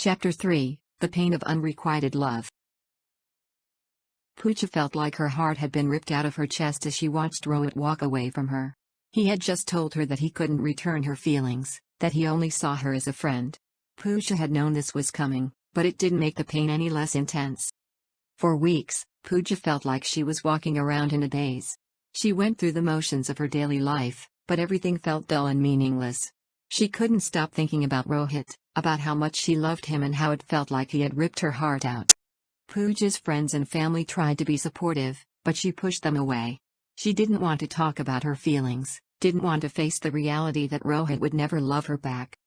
Chapter 3, The Pain of Unrequited Love. Pooja felt like her heart had been ripped out of her chest as she watched Rohit walk away from her. He had just told her that he couldn't return her feelings, that he only saw her as a friend. Pooja had known this was coming, but it didn't make the pain any less intense. For weeks, Pooja felt like she was walking around in a daze. She went through the motions of her daily life, but everything felt dull and meaningless. She couldn't stop thinking about Rohit, about how much she loved him and how it felt like he had ripped her heart out. Pooja's friends and family tried to be supportive, but she pushed them away. She didn't want to talk about her feelings, didn't want to face the reality that Rohit would never love her back.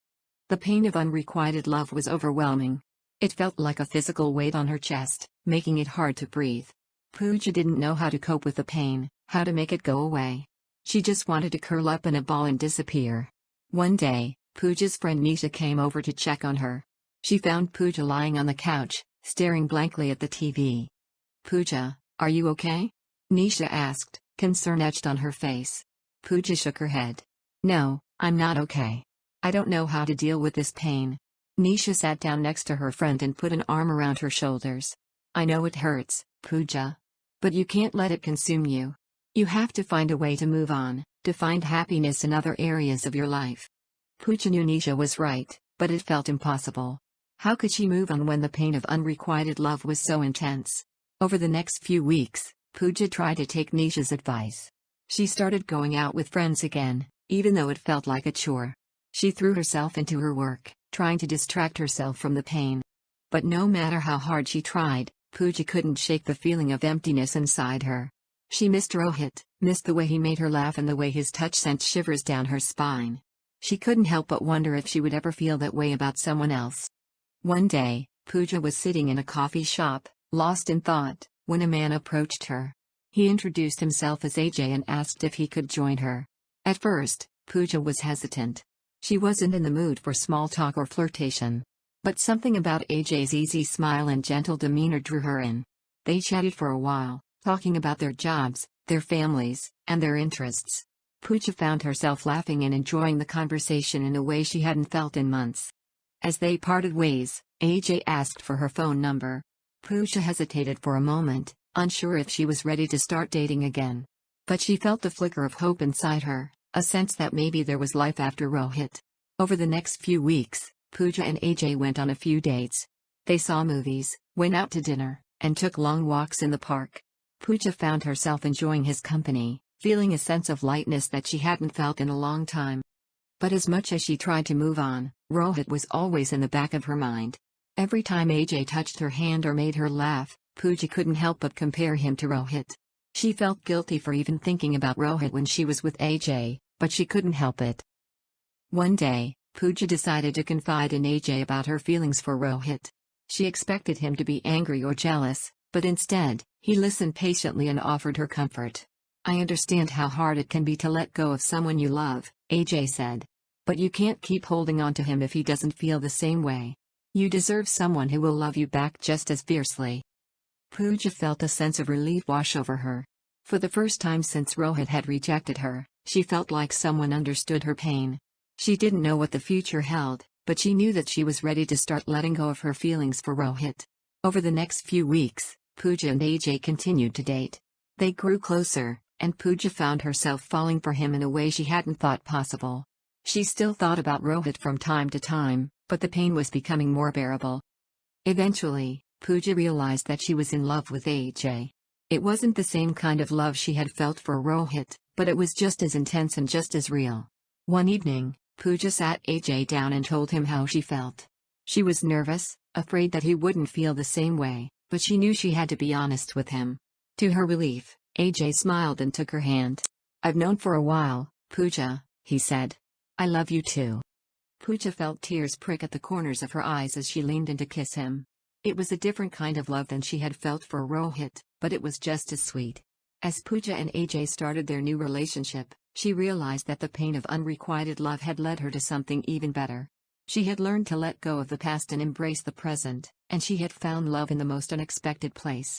The pain of unrequited love was overwhelming. It felt like a physical weight on her chest, making it hard to breathe. Pooja didn't know how to cope with the pain, how to make it go away. She just wanted to curl up in a ball and disappear. One day, Pooja's friend Nisha came over to check on her. She found Pooja lying on the couch, staring blankly at the TV. "Pooja, are you okay?" Nisha asked, concern etched on her face. Pooja shook her head. "No, I'm not okay. I don't know how to deal with this pain." Nisha sat down next to her friend and put an arm around her shoulders. "I know it hurts, Pooja. But you can't let it consume you. You have to find a way to move on, to find happiness in other areas of your life." Pooja knew Nisha was right, but it felt impossible. How could she move on when the pain of unrequited love was so intense? Over the next few weeks, Pooja tried to take Nisha's advice. She started going out with friends again, even though it felt like a chore. She threw herself into her work, trying to distract herself from the pain. But no matter how hard she tried, Pooja couldn't shake the feeling of emptiness inside her. She missed Rohit, missed the way he made her laugh and the way his touch sent shivers down her spine. She couldn't help but wonder if she would ever feel that way about someone else. One day, Pooja was sitting in a coffee shop, lost in thought, when a man approached her. He introduced himself as AJ and asked if he could join her. At first, Pooja was hesitant. She wasn't in the mood for small talk or flirtation. But something about AJ's easy smile and gentle demeanor drew her in. They chatted for a while, talking about their jobs, their families, and their interests. Pooja found herself laughing and enjoying the conversation in a way she hadn't felt in months. As they parted ways, AJ asked for her phone number. Pooja hesitated for a moment, unsure if she was ready to start dating again. But she felt the flicker of hope inside her, a sense that maybe there was life after Rohit. Over the next few weeks, Pooja and AJ went on a few dates. They saw movies, went out to dinner, and took long walks in the park. Pooja found herself enjoying his company, feeling a sense of lightness that she hadn't felt in a long time. But as much as she tried to move on, Rohit was always in the back of her mind. Every time AJ touched her hand or made her laugh, Pooja couldn't help but compare him to Rohit. She felt guilty for even thinking about Rohit when she was with AJ, but she couldn't help it. One day, Pooja decided to confide in AJ about her feelings for Rohit. She expected him to be angry or jealous, but instead, he listened patiently and offered her comfort. "I understand how hard it can be to let go of someone you love," AJ said. "But you can't keep holding on to him if he doesn't feel the same way. You deserve someone who will love you back just as fiercely." Pooja felt a sense of relief wash over her. For the first time since Rohit had rejected her, she felt like someone understood her pain. She didn't know what the future held, but she knew that she was ready to start letting go of her feelings for Rohit. Over the next few weeks, Pooja and AJ continued to date. They grew closer, and Pooja found herself falling for him in a way she hadn't thought possible. She still thought about Rohit from time to time, but the pain was becoming more bearable. Eventually, Pooja realized that she was in love with AJ. It wasn't the same kind of love she had felt for Rohit, but it was just as intense and just as real. One evening, Pooja sat AJ down and told him how she felt. She was nervous, afraid that he wouldn't feel the same way, but she knew she had to be honest with him. To her relief, AJ smiled and took her hand. "I've known for a while, Pooja," he said. "I love you too." Pooja felt tears prick at the corners of her eyes as she leaned in to kiss him. It was a different kind of love than she had felt for Rohit, but it was just as sweet. As Pooja and AJ started their new relationship, she realized that the pain of unrequited love had led her to something even better. She had learned to let go of the past and embrace the present, and she had found love in the most unexpected place.